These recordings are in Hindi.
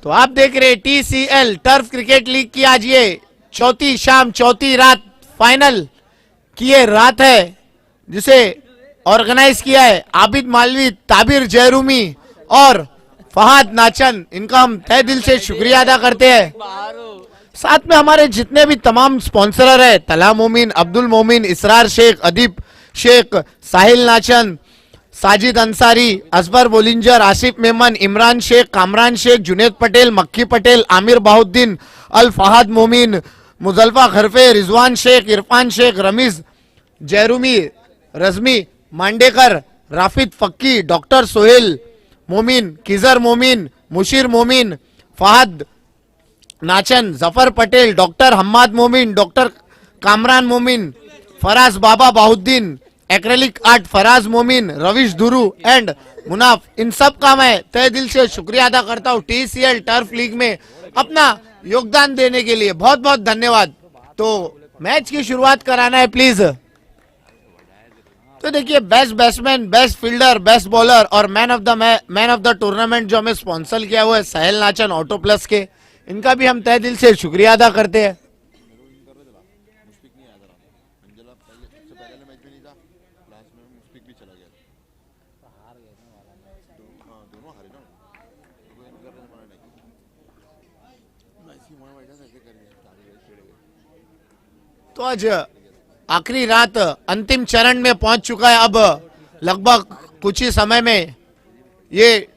तो आप देख रहे TCL टर्फ क्रिकेट लीग की आज ये चौथी शाम चौथी रात फाइनल की ये रात है, जिसे ऑर्गेनाइज किया है आबिद मालवी, ताबिर जयरूमी और फहाद नाचन। इनका हम तहे दिल से शुक्रिया अदा करते हैं। साथ में हमारे जितने भी तमाम स्पॉन्सरर है, तला मोमिन, अब्दुल मोमिन, इसरार शेख, अदीब शेख, साहिल नाचन, साजिद अंसारी, असबर बोलिंजर, आसिफ मेमन, इमरान शेख, कामरान शेख, जुनेद पटेल, मक्की पटेल, आमिर बाहुद्दीन, अल फहाद मोमिन, मुजल्फा खरफे, रिजवान शेख, इरफान शेख, रमीज जयरूमी, रजमी मांडेकर, राफिद फक्की, डॉक्टर सोहेल मोमिन, किजर मोमिन, मुशीर मोमिन, फहद नाचन, जफर पटेल, डॉक्टर हम्माद मोमिन, डॉक्टर कामरान मोमिन, फराज बाबा बाहुद्दीन, एक्रेलिक आर्ट फराज मोमिन, रविश धुरू एंड मुनाफ, इन सब का मैं तहे दिल से शुक्रिया अदा करता हूँ TCL टर्फ लीग में अपना योगदान देने के लिए। बहुत बहुत धन्यवाद। तो मैच की शुरुआत कराना है प्लीज। तो देखिए, best batsman, best fielder, best bowler और मैन ऑफ द टूर्नामेंट जो हमें स्पॉन्सर किया हुआ है साहिल नाचन ऑटो प्लस के, इनका भी हम तहे दिल से शुक्रिया अदा करते हैं। तो आज आखिरी रात अंतिम चरण में पहुंच चुका है। अब लगभग कुछ ही समय में ये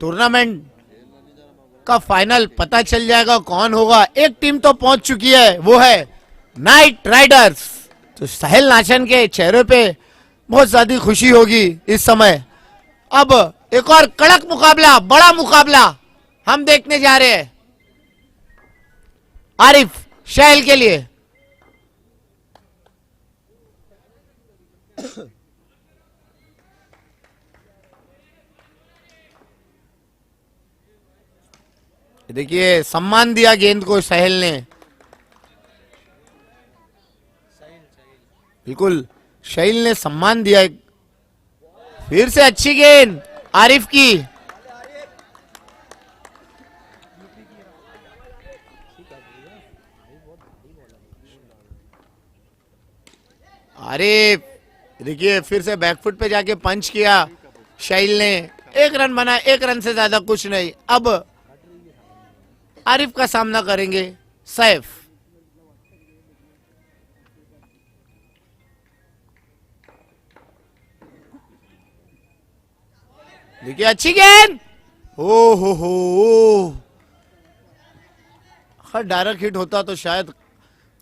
टूर्नामेंट का फाइनल पता चल जाएगा कौन होगा। एक टीम तो पहुंच चुकी है, वो है नाइट राइडर्स। तो साहिल नाचन के चेहरे पे बहुत ज्यादा खुशी होगी इस समय। अब एक और कड़क मुकाबला, बड़ा मुकाबला हम देखने जा रहे हैं आरिफ शैल के लिए। देखिए, सम्मान दिया गेंद को साहिल ने, बिल्कुल साहिल ने सम्मान दिया। फिर से अच्छी गेंद आरिफ की। आरिफ देखिए, फिर से बैकफुट पे जाके पंच किया साहिल ने। एक रन बना, एक रन से ज्यादा कुछ नहीं। अब आरिफ का सामना करेंगे सैफ। देखिए, अच्छी गेंद। ओ हो, अगर डायरेक्ट हिट होता तो शायद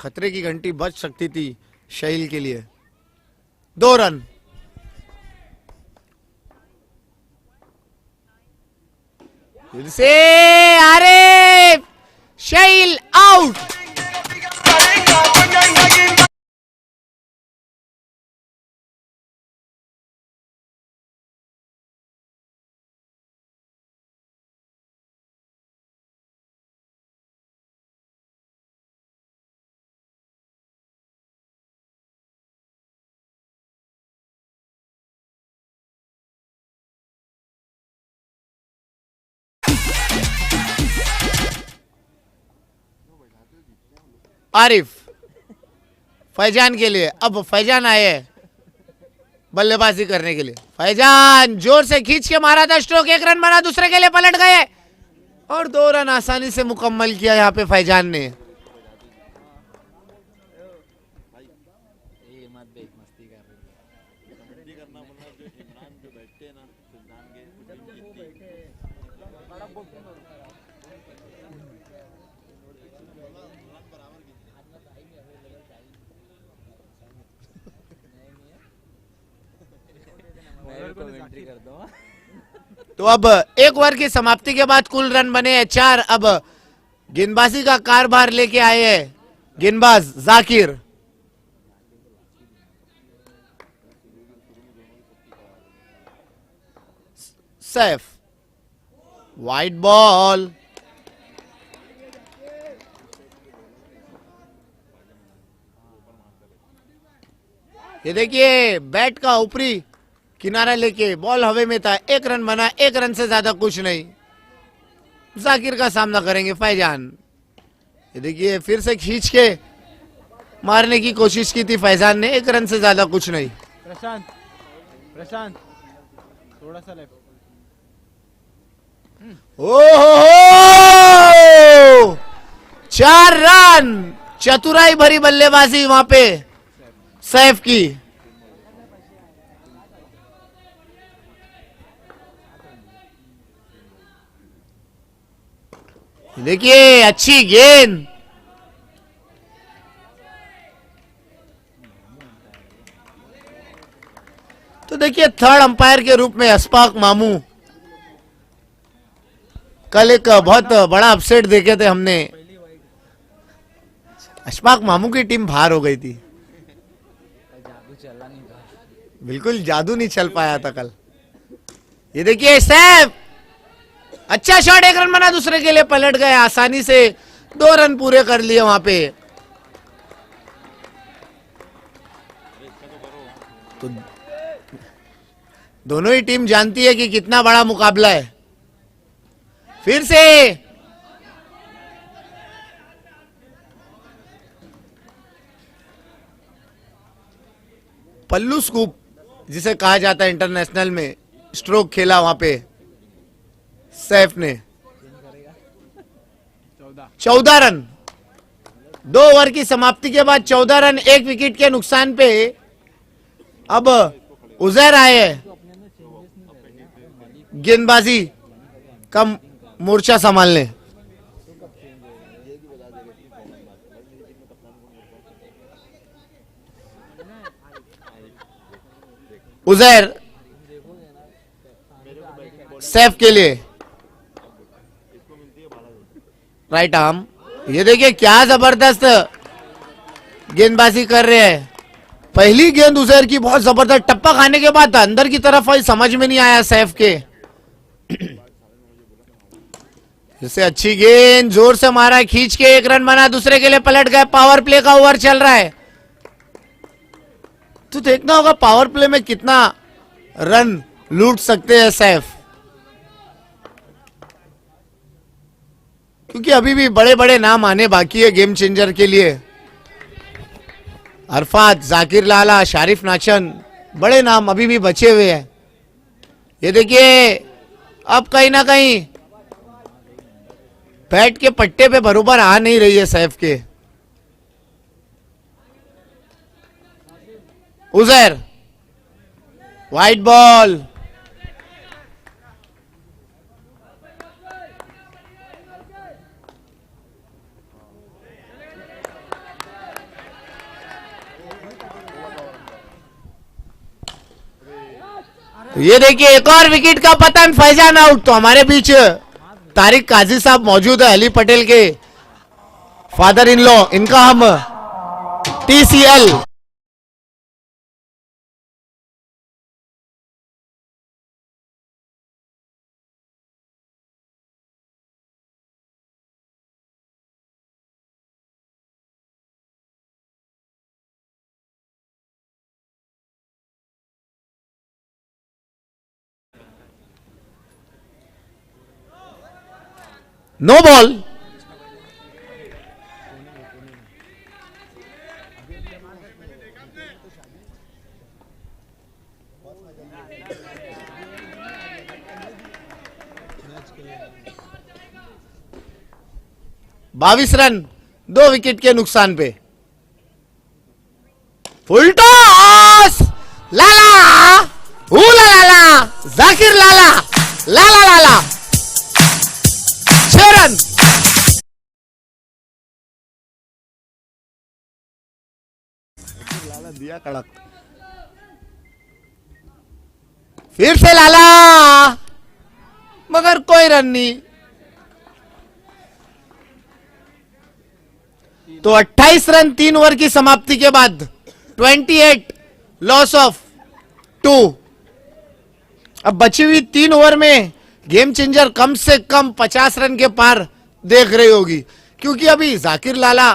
खतरे की घंटी बज सकती थी साहिल के लिए। 2 रन। फिर से आरिफ, साहिल आउट। आरिफ फैजान के लिए। अब फैजान आए हैं बल्लेबाजी करने के लिए। फैजान जोर से खींच के मारा था स्ट्रोक, 1 रन बना, दूसरे के लिए पलट गए और 2 रन आसानी से मुकम्मल किया यहाँ पे फैजान ने। तो अब एक ओवर की समाप्ति के बाद कुल रन बने हैं 4। अब गेंदबाजी का कारभार लेके आए हैं गेंदबाज जाकिर। Saif, wide ball. ये देखिए, बैट का ऊपरी किनारा लेके बॉल हवा में था, 1 रन बना, 1 रन से ज्यादा कुछ नहीं। जाकिर का सामना करेंगे फैजान। ये देखिए फिर से खींच के मारने की कोशिश की थी फैजान ने, 1 रन से ज्यादा कुछ नहीं। प्रशांत प्रशांत थोड़ा सा लेफ्ट। ओहो 4 रन, चतुराई भरी बल्लेबाजी वहां पे सैफ की। देखिए अच्छी गेंद, तो देखिए थर्ड अंपायर के रूप में अशफाक मामू, कल एक बहुत बड़ा अपसेट देखे थे हमने, अशफाक मामू की टीम बाहर हो गई थी, बिल्कुल जादू नहीं चल पाया था कल। ये देखिए सैफ, अच्छा शॉट, 1 रन बना, दूसरे के लिए पलट गए, आसानी से 2 रन पूरे कर लिए वहां पे। तो दोनों ही टीम जानती है कि कितना बड़ा मुकाबला है। फिर से पल्लू स्कूप जिसे कहा जाता है इंटरनेशनल में, स्ट्रोक खेला वहां पे सैफ ने। 14 रन, 2 ओवर की समाप्ति के बाद 14 रन 1 विकेट के नुकसान पे। अब उजैर आए गेंदबाजी का मोर्चा संभालने। उजैर सैफ के लिए राइट आर्म। ये देखिए क्या जबरदस्त गेंदबाजी कर रहे हैं। पहली गेंद उजैर की बहुत जबरदस्त, टप्पा खाने के बाद अंदर की तरफ आई, समझ में नहीं आया सैफ के। जैसे अच्छी गेंद जोर से मारा, खींच के 1 रन बना, दूसरे के लिए पलट गए। पावर प्ले का ओवर चल रहा है, तो देखना होगा पावर प्ले में कितना रन लूट सकते हैं सैफ, क्योंकि अभी भी बड़े बड़े नाम आने बाकी है गेम चेंजर के लिए। अरफात, जाकिर लाला, शारिफ नाचन, बड़े नाम अभी भी बचे हुए हैं। ये देखिए अब कहीं ना कहीं बैट के पट्टे पे बरोबर आ नहीं रही है सैफ के। उजैर वाइट बॉल, तो ये देखिए एक और विकेट का पतन, फैजान आउट। तो हमारे बीच तारिक काजी साहब मौजूद है, अली पटेल के फादर इन लॉ, इनका हम TCL नो बॉल। बाईस रन 2 विकेट के नुकसान पे। फुल टॉस, लाला ला लाला, जाकिर लाला, लाला लाला, 6 रन। लाला दिया कड़क, फिर से लाला, मगर कोई रन नहीं। तो 28 रन 3 ओवर की समाप्ति के बाद, 28 लॉस ऑफ 2। अब बची हुई 3 ओवर में गेम चेंजर कम से कम 50 रन के पार देख रही होगी, क्योंकि अभी जाकिर लाला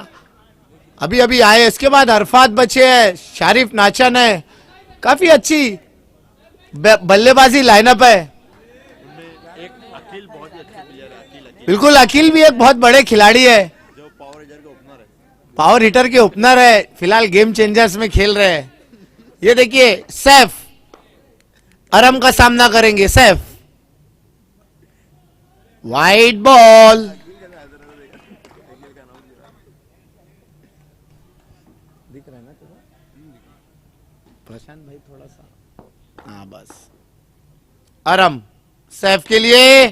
अभी अभी आए, इसके बाद अरफात बचे हैं, शारिफ नाचन है, काफी अच्छी बल्लेबाजी लाइनअप है। बिल्कुल, अखिल भी एक बहुत बड़े खिलाड़ी है, पावर हिटर के ओपनर है, फिलहाल गेम चेंजर्स में खेल रहे हैं। ये देखिए सैफ अरम का सामना करेंगे। सैफ वाइड बॉल, दिख रहा है ना तुझे प्रशांत भाई थोड़ा सा, हाँ बस। अरम सैफ के लिए,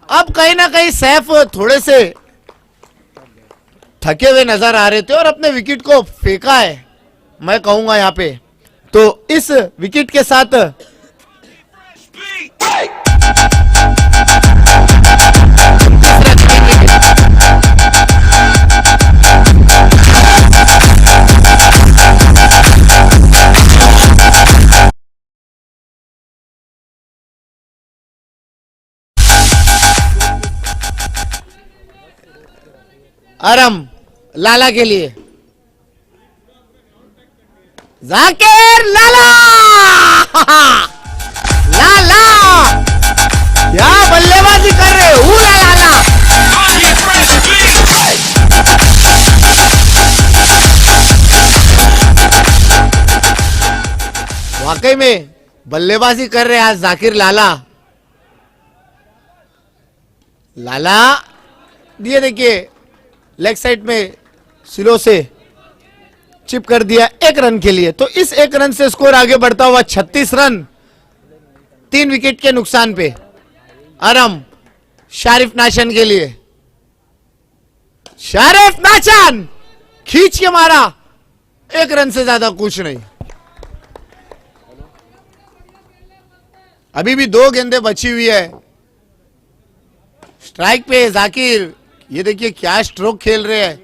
अब कहीं ना कहीं सैफ थोड़े से थके हुए नजर आ रहे थे और अपने विकेट को फेंका है, मैं कहूंगा यहाँ पे। तो इस विकेट के साथ अरम लाला के लिए, जाकिर लाला लाला क्या बल्लेबाजी कर रहे हो लाला। वाकई में बल्लेबाजी कर रहे हैं आज जाकिर लाला। लाला ये देखिए लेग साइड में सिलो से चिप कर दिया 1 रन के लिए। तो इस 1 रन से स्कोर आगे बढ़ता हुआ 36 रन 3 विकेट के नुकसान पे। अरम शारिफ नाशन के लिए, शारिफ नाशन खींच के मारा, 1 रन से ज्यादा कुछ नहीं। अभी भी 2 गेंदें बची हुई है। स्ट्राइक पे जाकिर, ये देखिए क्या स्ट्रोक खेल रहे हैं।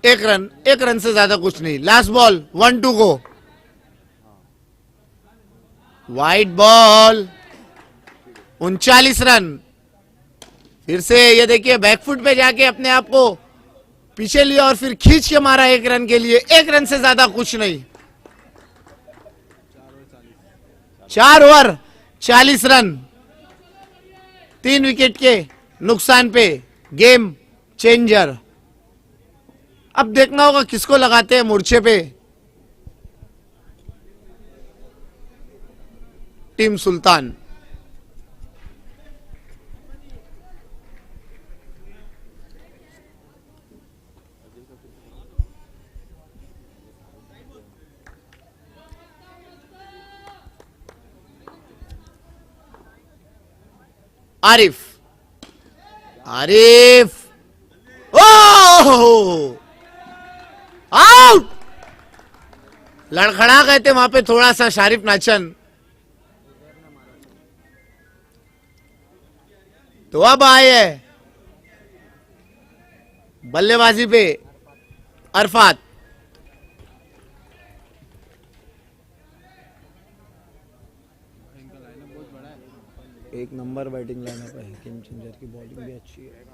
1 रन से ज्यादा कुछ नहीं। लास्ट बॉल 1-2 को, वाइड बॉल 39 रन। फिर से ये देखिए बैकफुट पे जाके अपने आप को पीछे लिया और फिर खींच के मारा 1 रन के लिए। 1 रन से ज्यादा कुछ नहीं। 4 ओवर 40 रन 3 विकेट के नुकसान पे। Game changer. अब देखना होगा किसको लगाते हैं मूर्छे पे। टीम सुल्तान। आरिफ, आरिफ ओह आउट। लड़खड़ा गए थे वहां पे थोड़ा सा शारिफ नाचन। तो अब आए है बल्लेबाजी पे अरफात। एक नंबर बैटिंग लाइनअप है। गेम चेंजर की बॉलिंग भी अच्छी है।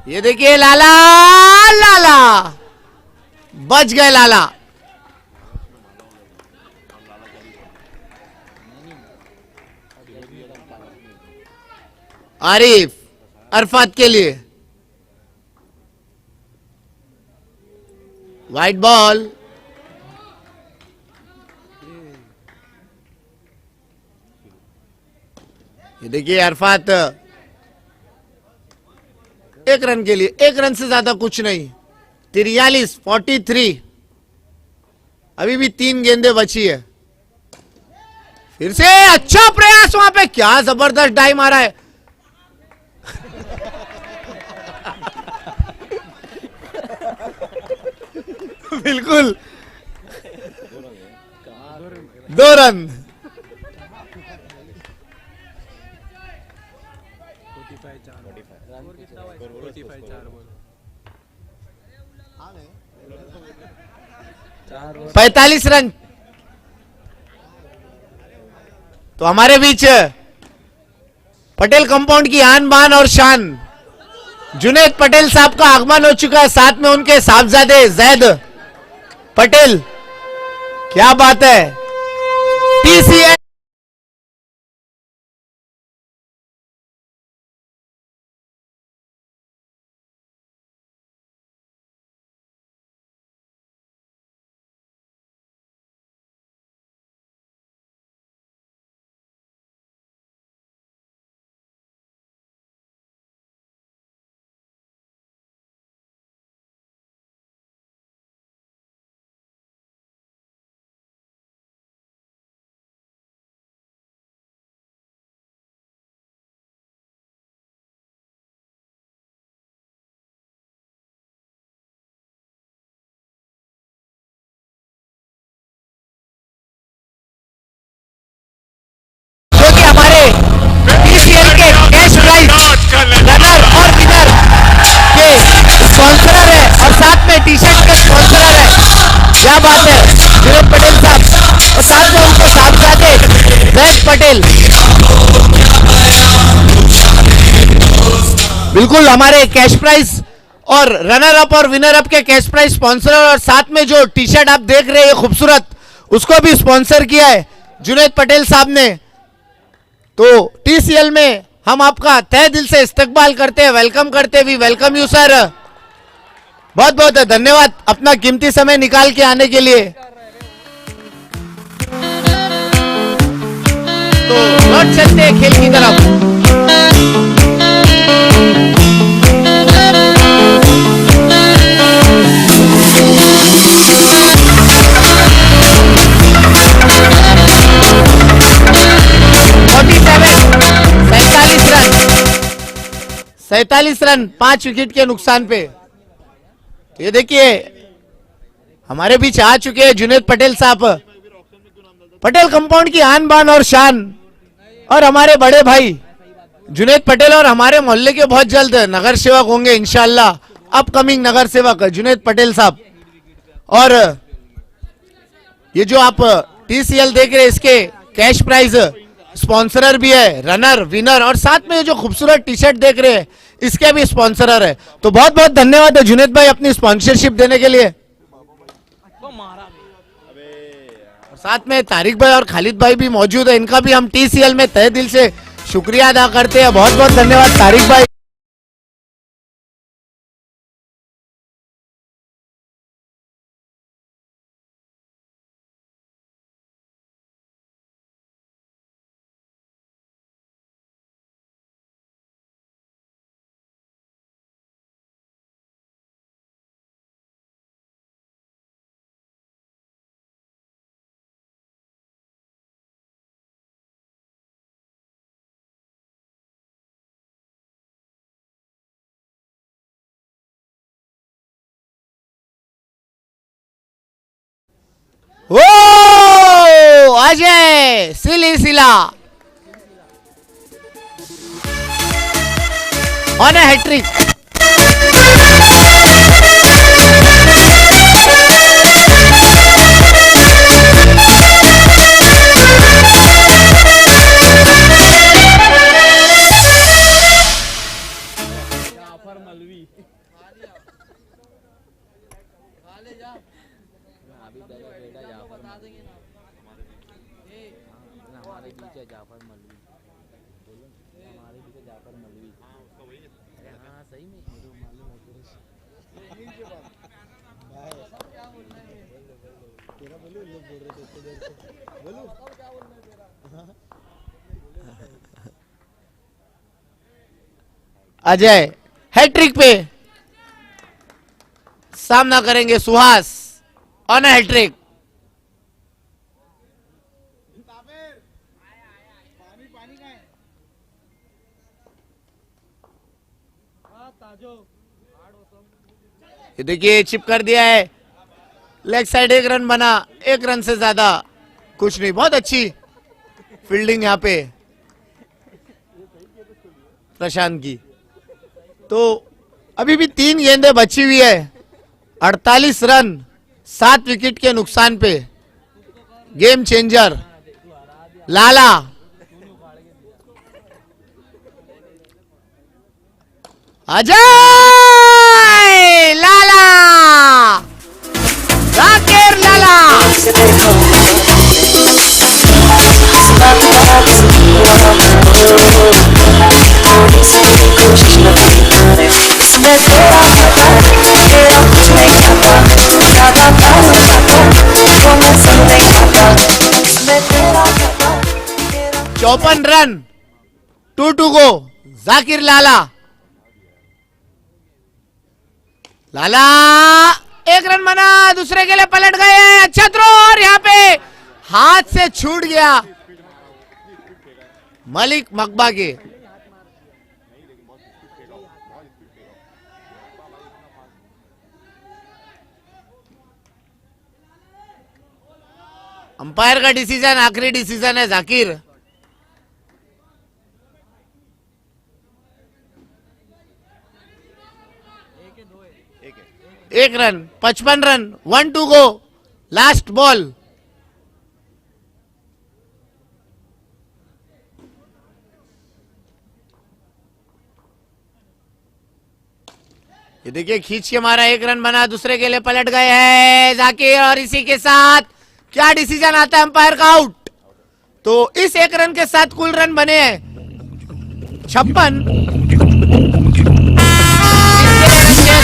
ये देखिए लाला, लाला बच गए लाला। आरिफ अरफात के लिए वाइट बॉल। ये देखिए अरफात 1 रन के लिए, 1 रन से ज्यादा कुछ नहीं। 43 अभी भी 3 गेंदें बची है। फिर से अच्छा प्रयास वहां पे, क्या जबरदस्त डाई मारा है। बिल्कुल 2 रन। पैंतालीस रन। तो हमारे बीच पटेल कंपाउंड की आन बान और शान जुनैद पटेल साहब का आगमन हो चुका है, साथ में उनके साहबजादे जैद पटेल। क्या बात है। टीसीएल जो कि हमारे टीसीएल के कैश प्राइज रनर और विनर के स्पॉन्सरर है और साथ में टी शर्ट के स्पॉन्सरर है। क्या बात है जुनैद पटेल साहब और साथ में उनके साहबजादे जैद पटेल। बिल्कुल हमारे कैश प्राइज और रनर अप और विनर अप के कैश प्राइज स्पॉन्सरर और साथ में जो टी शर्ट आप देख रहे हैं खूबसूरत, उसको भी स्पॉन्सर किया है जुनैद पटेल साहब ने। तो टीसीएल में हम आपका तहे दिल से इस्तकबाल करते हैं, वेलकम करते हैं। We welcome you sir. बहुत बहुत धन्यवाद अपना कीमती समय निकाल के आने के लिए। तो लौट चलते हैं खेल की तरफ। सैतालीस रन 5 विकेट के नुकसान पे। ये देखिए हमारे बीच आ चुके हैं जुनैद पटेल साहब, पटेल कंपाउंड की आन बान और शान, और हमारे बड़े भाई जुनैद पटेल और हमारे मोहल्ले के बहुत जल्द नगर सेवक होंगे इंशाल्लाह, अपकमिंग नगर सेवक जुनैद पटेल साहब। और ये जो आप टीसीएल देख रहे हैं, इसके कैश प्राइज स्पॉन्सरर भी है, रनर विनर, और साथ में जो खूबसूरत टी शर्ट देख रहे हैं इसके भी स्पॉन्सरर है। तो बहुत बहुत धन्यवाद है जुनैद भाई अपनी स्पॉन्सरशिप देने के लिए। और साथ में तारिक भाई और खालिद भाई भी मौजूद है, इनका भी हम टीसीएल में तहे दिल से शुक्रिया अदा करते हैं। बहुत बहुत धन्यवाद तारिक भाई। ओ अजय सिली सिला on a hat trick. Ajay hat trick पे सामना करेंगे सुहास ऑन अ हैट्रिक। ये देखिए चिप कर दिया है, लेग साइड 1 रन बना, 1 रन से ज्यादा कुछ नहीं। बहुत अच्छी फील्डिंग यहाँ पे प्रशांत की। तो अभी भी 3 गेंदें बची हुई है, 48 रन 7 विकेट के नुकसान पे। गेम चेंजर लाला अजय लाला, जाकिर लाला। चौपन रन, 2 गो। जाकिर लाला, लाला एक रन बना, दूसरे के लिए पलट गए। अच्छा थ्रो, और यहाँ पे हाथ से छूट गया मलिक मकबा के। अंपायर का डिसीजन आखिरी डिसीजन है जाकिर। एक रन, 55 रन, 1-2 गो, लास्ट बॉल। ये देखिए खींच के मारा, एक रन बना, दूसरे के लिए पलट गए हैं जाकिर। और इसी के साथ क्या डिसीजन आता है अंपायर का? आउट। तो इस एक रन के साथ कुल रन बने हैं 56,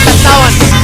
57।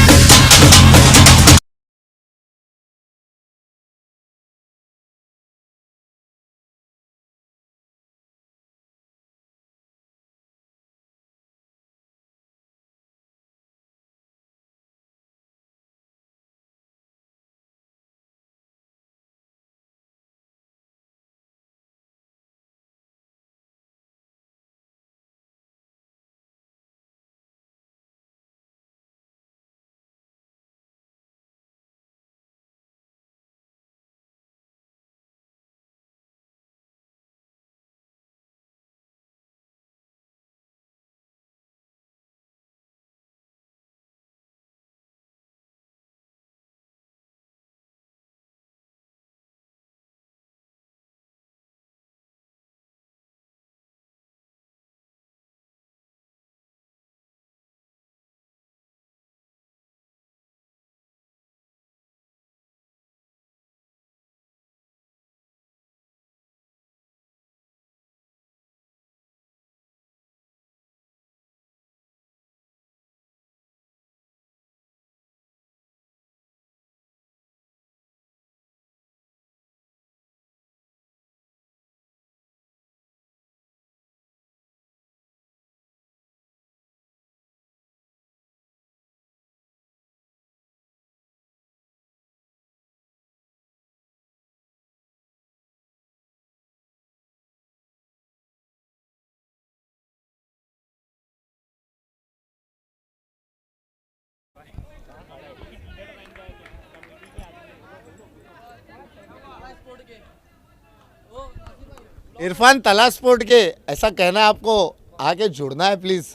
इरफान तला स्पोर्ट के ऐसा कहना है आपको, आगे जुड़ना है प्लीज।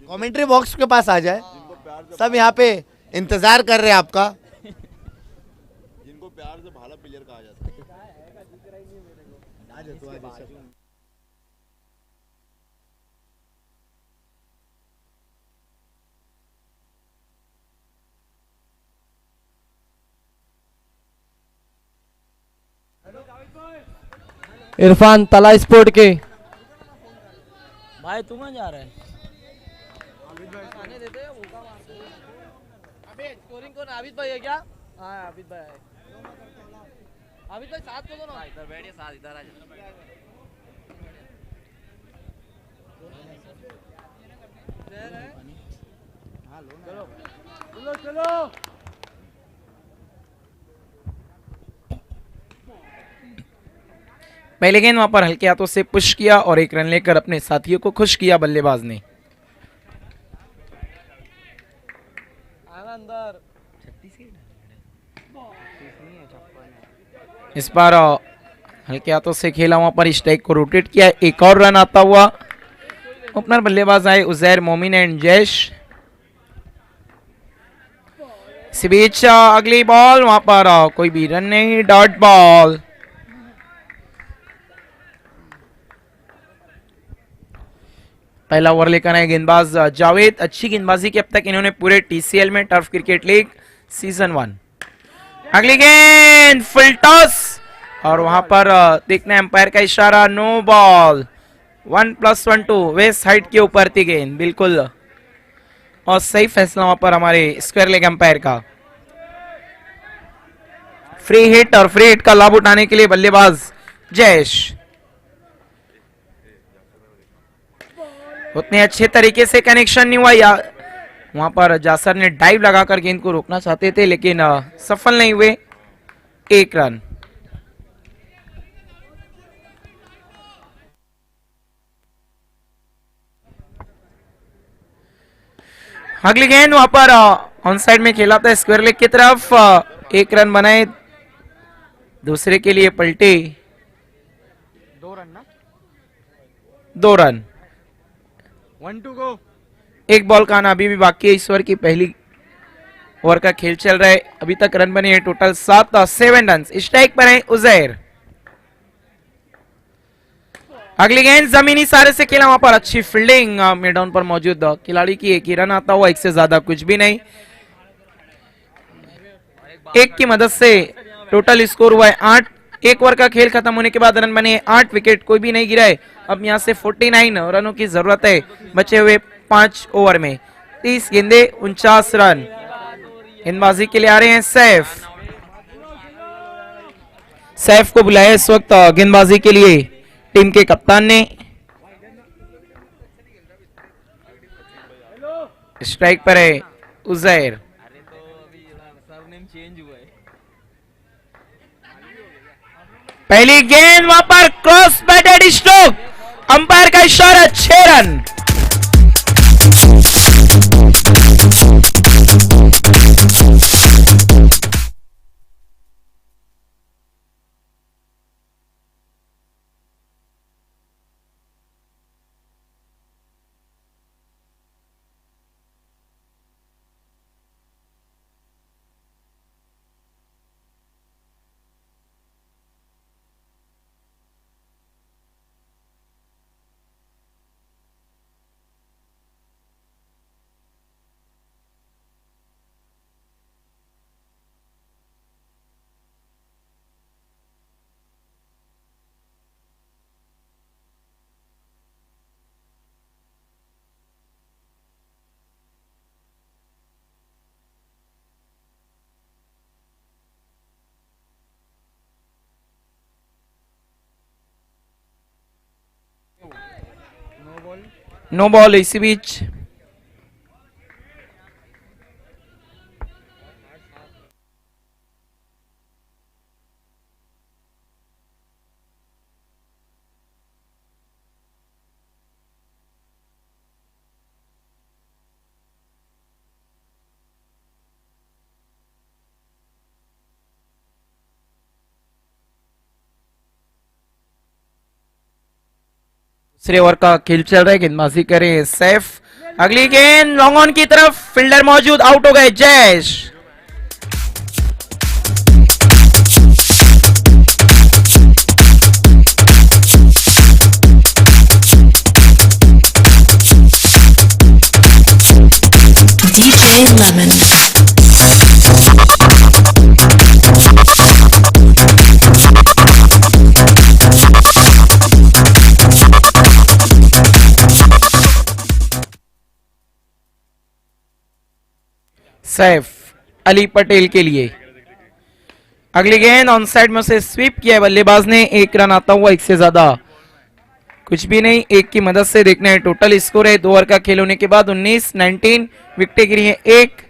कमेंट्री बॉक्स के पास आ जाए, सब यहाँ पे इंतजार कर रहे हैं आपका। जिनको प्यार से भाला प्लेयर कहा जाता है। इरफान तला स्पोर्ट के भाई तू कहाँ जा रहा है? अबे स्कोरिंग कौन? आबिद भाई है क्या? हाँ आबिद भाई है। आबिद भाई साथ को दो ना। इधर बैठिए, साथ इधर आ जाओ। चलो चलो। पहले गेंद वहां पर हल्के हाथों से पुश किया और एक रन लेकर अपने साथियों को खुश किया बल्लेबाज ने। आना अंदर। इस बार हल्के हाथों से खेला, वहां पर स्ट्राइक को रोटेट किया, एक और रन आता हुआ। ओपनर बल्लेबाज आए उजैर मोमिन एंड जैश। इस बीच अगली बॉल, वहां पर कोई भी रन नहीं, डॉट बॉल। पहला ओवर लेकर आए गेंदबाज जावेद। अच्छी गेंदबाजी की अब तक इन्होंने पूरे टीसीएल में, टर्फ क्रिकेट लीग सीजन 1। अगली गेंद फुल टॉस और वहां पर देखना एम्पायर का इशारा, नो बॉल। 1+1 2 वेस्ट साइड के ऊपर थी गेंद, बिल्कुल और सही फैसला वहां पर हमारे स्क्वायर लेग एम्पायर का। फ्री हिट और फ्री हिट का लाभ उठाने के लिए बल्लेबाज जयेश उतने अच्छे तरीके से कनेक्शन नहीं हुआ, या वहां पर जासर ने डाइव लगाकर गेंद को रोकना चाहते थे लेकिन सफल नहीं हुए। 1 रन। अगली गेंद वहां पर ऑन साइड में खेला था स्क्वायर लेग की तरफ। 1 रन बनाए, दूसरे के लिए पलटे 2 रन ना, 2 रन। 1 to go। एक बॉल का आना अभी भी बाकी है। इस ओवर की पहली ओवर का खेल चल रहा है, अभी तक रन बने हैं टोटल 7 रन। स्ट्राइक पर है उजैर। अगली गेंद जमीनी सारे से खेला, वहां पर अच्छी फील्डिंग मिडडाउन पर मौजूद खिलाड़ी की। 1 ही रन आता हुआ, 1 से ज्यादा कुछ भी नहीं। 1 की मदद से टोटल स्कोर हुआ है 8। 1 ओवर का खेल खत्म होने के बाद रन बने 8, विकेट कोई भी नहीं गिरा है। अब यहां से 49 रनों की जरूरत है बचे हुए 5 ओवर में। 30 गेंदे 49 रन। गेंदबाजी के लिए आ रहे हैं सैफ। सैफ को बुलाया इस वक्त गेंदबाजी के लिए टीम के कप्तान ने। स्ट्राइक पर है उजैर। पहली गेंद वहां पर क्रॉस बैटेड स्ट्रोक, अंपायर का इशारा, 6 रन। No ball. इसी बीच दूसरे ओवर का खेल चल रहा है, गेंदबाजी करें सैफ। अगली गेंद लॉन्ग ऑन की तरफ, फील्डर मौजूद, आउट हो गए जयेश। DJ Lemon. सैफ अली पटेल के लिए। अगली गेंद ऑन साइड में उसे स्वीप किया है बल्लेबाज ने। 1 रन आता हुआ, 1 से ज्यादा कुछ भी नहीं। 1 की मदद से देखना है टोटल स्कोर है 2 ओवर का खेल होने के बाद 19 विकेटें गिरी हैं 1।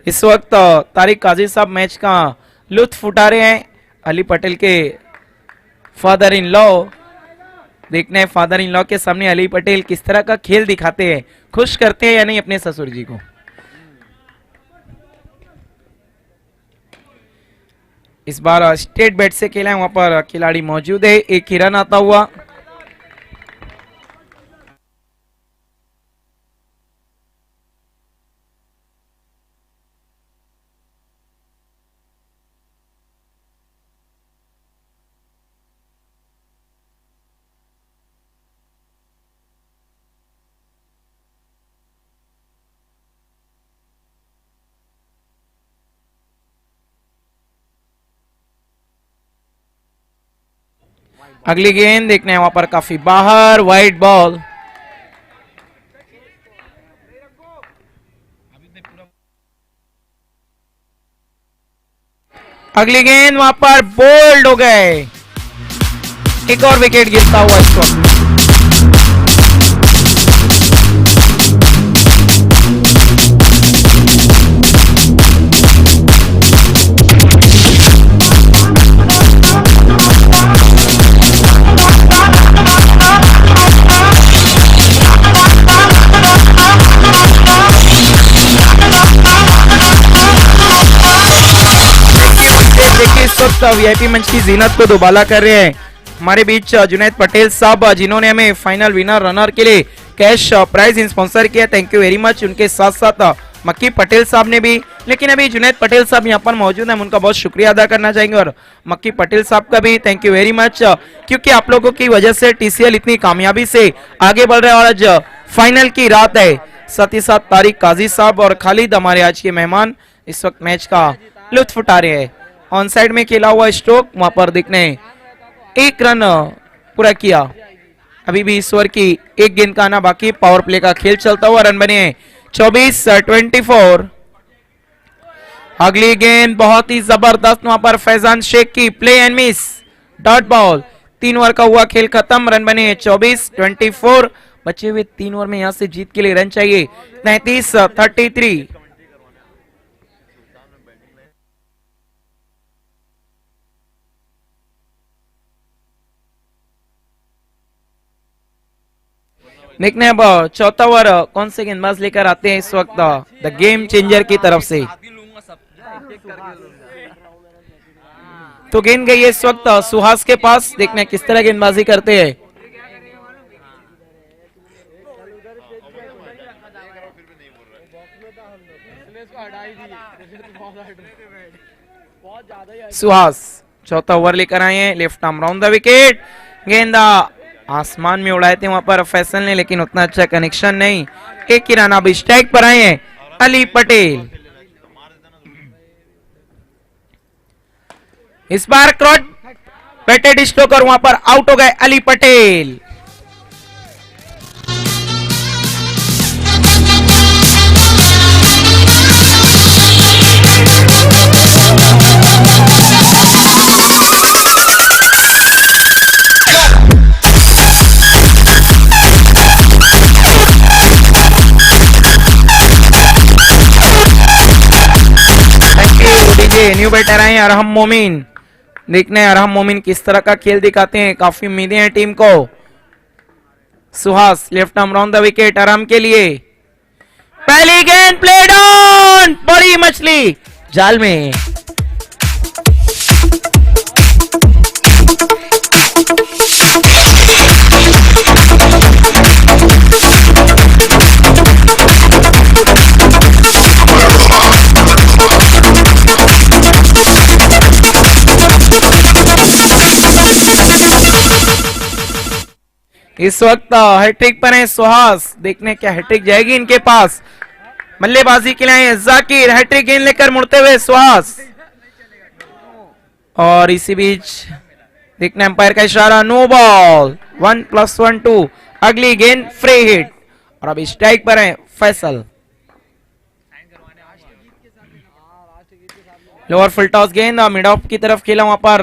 इस वक्त तारिक काजी साहब मैच का लुत्फ उठा रहे हैं। अली पटेल के फादर इन लॉ, देखना है फादर इन लॉ के सामने अली पटेल किस तरह का खेल दिखाते हैं, खुश करते हैं या नहीं अपने ससुर जी को। इस बार स्टेट बैट से खेला है, वहां पर खिलाड़ी मौजूद है। 1 ही रन आता हुआ। अगली गेंद देखने हैं वहां पर काफी बाहर, वाइड बॉल। अगली गेंद वहां पर बोल्ड हो गए, एक और विकेट गिरता हुआ इस वक्त। वीआईपी मंच की जीनत को दोबाला कर रहे हैं हमारे बीच जुनैद पटेल साहब, जिन्होंने हमें फाइनल विनर रनर के लिए कैश प्राइज स्पॉन्सर किया। Thank you very much. उनके साथ साथ मक्की पटेल साहब ने भी, लेकिन अभी जुनैद पटेल साहब यहाँ पर मौजूद हैं, हम उनका बहुत शुक्रिया अदा करना चाहेंगे। और मक्की पटेल साहब का भी थैंक यू वेरी मच, क्योंकि आप लोगों की वजह से टीसीएल इतनी कामयाबी से आगे बढ़ रहा है। और आज फाइनल की रात है, साथ ही साथ तारिक काजी साहब और खालिद हमारे आज के मेहमान इस वक्त मैच का लुत्फ उठा रहे हैं। ऑन साइड में खेला हुआ स्ट्रोक वहां पर दिखने, एक रन पूरा किया। अभी भी ईश्वर की एक गेंद का आना बाकी, पावर प्ले का खेल चलता हुआ, रन बने 24-24। अगली गेंद बहुत ही जबरदस्त वहां पर फैजान शेख की, play and miss, dot ball. 3 over का हुआ खेल खत्म, रन बने 24-24। बचे हुए 3 ओवर में यहां से जीत के लिए रन चाहिए 33-33। देखने अब चौथा ओवर कौन से गेंदबाज लेकर आते हैं इस वक्त द गेम चेंजर की तरफ से। तो गेंद गई है इस वक्त सुहास के पास, देखने किस तरह गेंदबाजी करते हैं। सुहास चौथा ओवर लेकर आए हैं, left arm round the wicket. गेंदा आसमान में उड़ाए थे वहां पर फैसल ने, लेकिन उतना अच्छा कनेक्शन नहीं। एक ही रन, अब स्ट्राइक पर आए हैं अली पटेल। इस बार क्रॉस बैटेड स्ट्रोकर वहां पर आउट हो गए अली पटेल। न्यू बैटर आए अरहम मोमिन, देखने अरहम मोमिन किस तरह का खेल दिखाते हैं। काफी उम्मीदें हैं टीम को। Suhas left arm round the wicket Arham के लिए। पहली गेंद प्लेड ऑन, बड़ी मछली जाल में। इस वक्त हैट्रिक पर है सुहास, देखने क्या हैट्रिक जाएगी इनके पास। बल्लेबाजी के लिए जाकिर, हैट्रिक गेंद लेकर मुड़ते हुए सुहास। और इसी बीच देखने अंपायर का इशारा, नो बॉल, 1+1 2। अगली गेंद फ्री हिट और अब स्ट्राइक पर है फैसल। लोअर फुल टॉस गेंद मिड ऑफ की तरफ खेला, वहां पर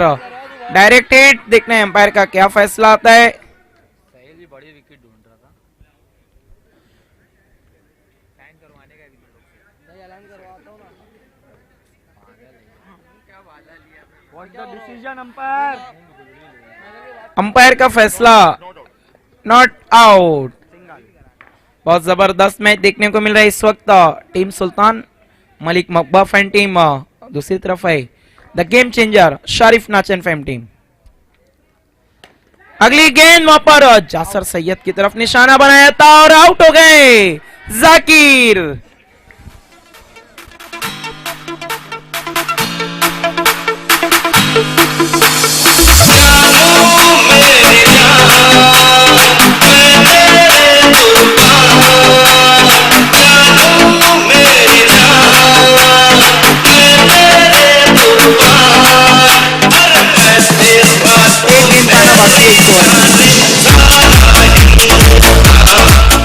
डायरेक्ट हिट। देखने अंपायर का क्या फैसला आता है। अंपायर का फैसला नॉट आउट। बहुत जबरदस्त मैच देखने को मिल रहा है इस वक्त। टीम सुल्तान मलिक मकबा फैन टीम, दूसरी तरफ है the game changer Sharif Nachan fan team. अगली गेंद वहां पर जासर सैयद की तरफ निशाना बनाया था और आउट हो गए जाकिर।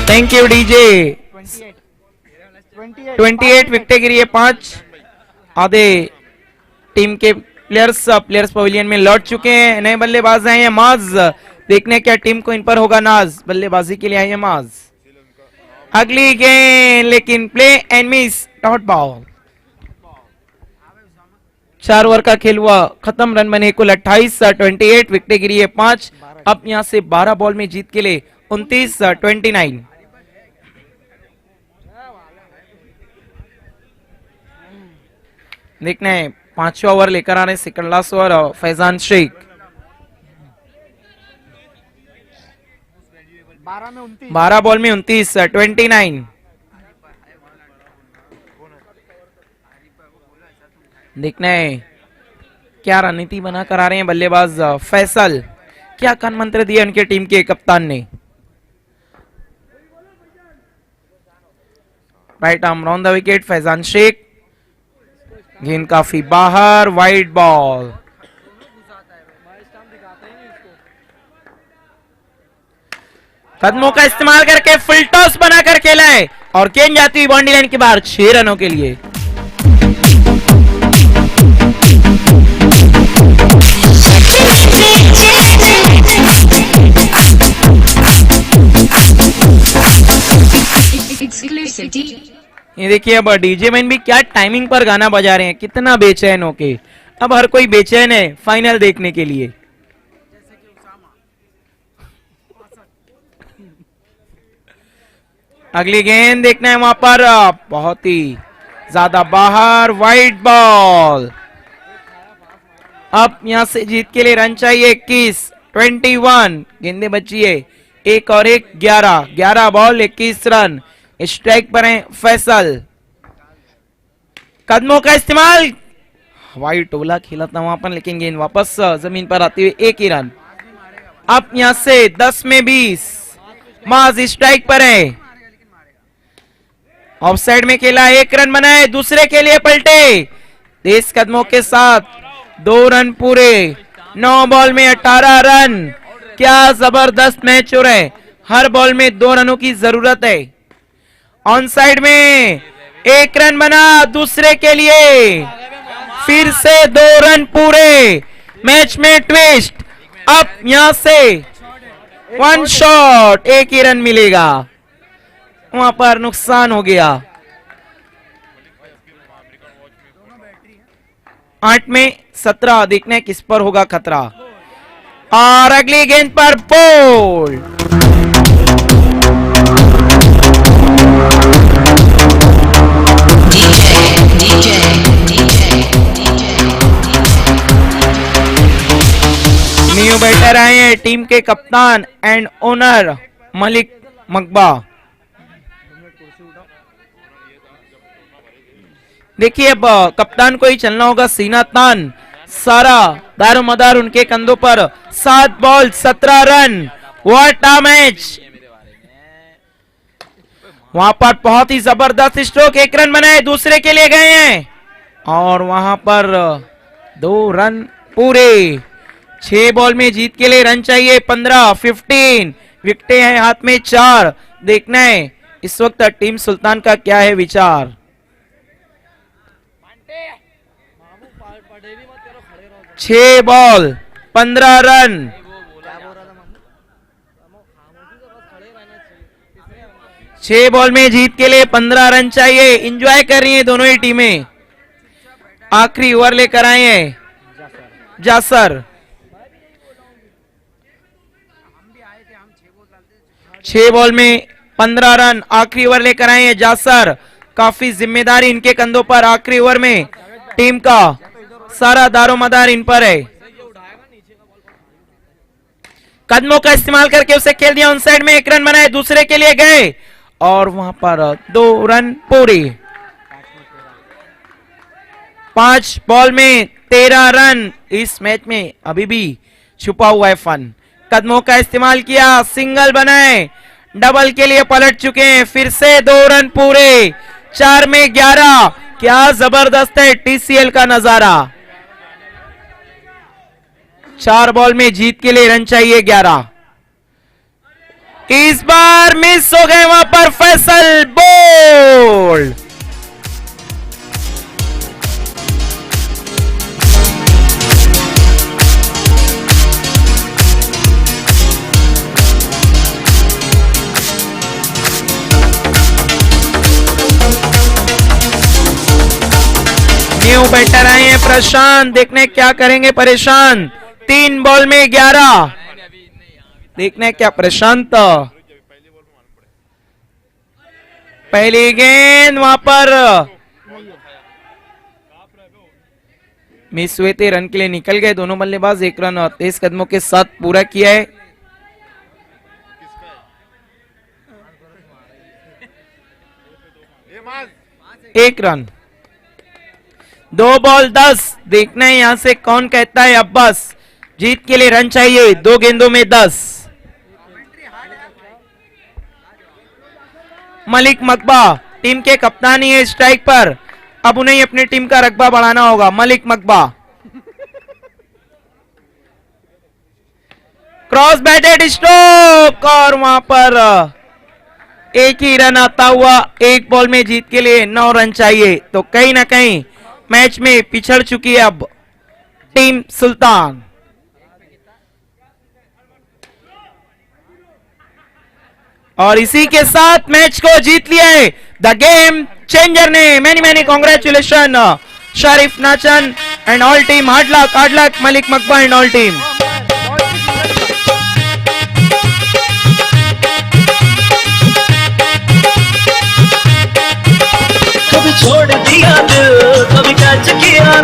Thank you DJ. 28 विकेटें गिरी है, 5 आधे टीम के प्लेयर्स पवेलियन में लौट चुके हैं। नए बल्लेबाज आए हैं माज, देखने क्या टीम को इन पर होगा नाज। बल्लेबाजी के लिए आए हैं माज। अगली गेंद लेकिन play and miss, dot ball. 4 over का खेल हुआ खत्म, रन बने कुल 28। 28 विकेटें गिरी है, 5। अब यहां से 12 बॉल में जीत के लिए 29-29। देखना है 5वां ओवर लेकर आ रहे second last over Faizan Shaikh. 12 ball में 29-29। देखना है क्या रणनीति बनाकर आ रहे हैं बल्लेबाज फैसल, क्या कान मंत्र दिया उनके टीम के कप्तान ने। Right arm round the wicket Faizan Shaikh, गेंद काफी बाहर, वाइड बॉल। कदमों का इस्तेमाल करके फुल टॉस बनाकर खेला है और गेंद जाती हुई बाउंड्री लाइन के बाहर 6 रनों के लिए। ये देखिए अब डीजे मैन भी क्या टाइमिंग पर गाना बजा रहे हैं, कितना बेचैन होके। अब हर कोई बेचैन है फाइनल देखने के लिए। अगली गेंद देखना है वहां पर, बहुत ही ज्यादा बाहर, वाइड बॉल। अब यहां से जीत के लिए रन चाहिए 21। गेंदे बची है 1 और 1 11 बॉल 21 रन। स्ट्राइक पर है फैसल, कदमों का इस्तेमाल, हवाई टोला खेला था वहां पर लेकिन गेंद वापस जमीन पर आती हुई 1 ही रन। अब यहां से 10 में 20, माज स्ट्राइक पर है, ऑफ साइड में खेला, 1 रन बनाए, दूसरे के लिए पलटे, तेज कदमों के साथ 2 रन पूरे। 9 बॉल में 18 रन, क्या जबरदस्त मैच हो रहा है। हर बॉल में 2 रनों की जरूरत है। ऑन साइड में 1 रन बना, दूसरे के लिए फिर से 2 रन पूरे। मैच में ट्विस्ट, अब यहां से 1 शॉट, 1 ही रन मिलेगा, वहां पर नुकसान हो गया। 8 में 17, देखना है किस पर होगा खतरा। और अगली गेंद पर बोल्ड। न्यू बैटर आए हैं टीम के कप्तान एंड ओनर मलिक मकबा। देखिए अब कप्तान को ही चलना होगा सीना तान, सारा दारोमदार उनके कंधों पर। 7 ball 17 run, what a match. वहां पर बहुत ही जबरदस्त स्ट्रोक, 1 रन बनाए, दूसरे के लिए गए हैं और वहां पर 2 रन पूरे। 6 बॉल में जीत के लिए रन चाहिए 15 विकेटें हैं हाथ में 4। देखना है इस वक्त टीम सुल्तान का क्या है विचार। 6 बॉल 15 रन, छह बॉल में जीत के लिए 15 रन चाहिए। एंजॉय कर रही हैं दोनों ही टीमें। आखिरी ओवर लेकर आए हैं जासर। 6 बॉल में 15 रन, आखिरी ओवर लेकर आए हैं जासर। काफी जिम्मेदारी इनके कंधों पर। आखिरी ओवर में टीम का सारा दारोमदार इन पर है। कदमों का इस्तेमाल करके उसे खेल दिया, ऑन साइड में 1 रन बनाए, दूसरे के लिए गए और वहां पर 2 रन पूरे। 5 बॉल में 13 रन। इस मैच में अभी भी छुपा हुआ है फन। कदमों का इस्तेमाल किया, सिंगल बनाए, डबल के लिए पलट चुके हैं, फिर से 2 रन पूरे। 4 में 11, क्या जबरदस्त है टीसीएल का नजारा। 4 बॉल में जीत के लिए रन चाहिए 11। इस बार मिस हो गए वहां पर फैसल, बोल्ड। न्यू बैटर आए हैं प्रशांत, देखने क्या करेंगे परेशान। 3 बॉल में 11, देखने क्या प्रशांत। पहली गेंद वहां पर मिस हुए थे, रन के लिए निकल गए दोनों बल्लेबाज। 1 रन तेज कदमों के साथ पूरा किया है। एक रन, 2 बॉल 10, देखना है यहां से कौन कहता है अब बस। जीत के लिए रन चाहिए, 2 गेंदों में 10। मलिक मकबा टीम के कप्तानी है स्ट्राइक पर, अब उन्हें अपनी टीम का रकबा बढ़ाना होगा। मलिक मकबा क्रॉस बैटेड स्ट्रोक, और वहां पर एक ही रन आता हुआ। 1 बॉल में जीत के लिए 9 रन चाहिए, तो कहीं ना कहीं मैच में पिछड़ चुकी है अब टीम सुल्तान। और इसी के साथ मैच को जीत लिया है द गेम चेंजर ने। Many congratulation Sharif Nachan and all team. Hard luck Malik Makba and all team. कभी छोड़ दिया दिल, कभी कैच किया।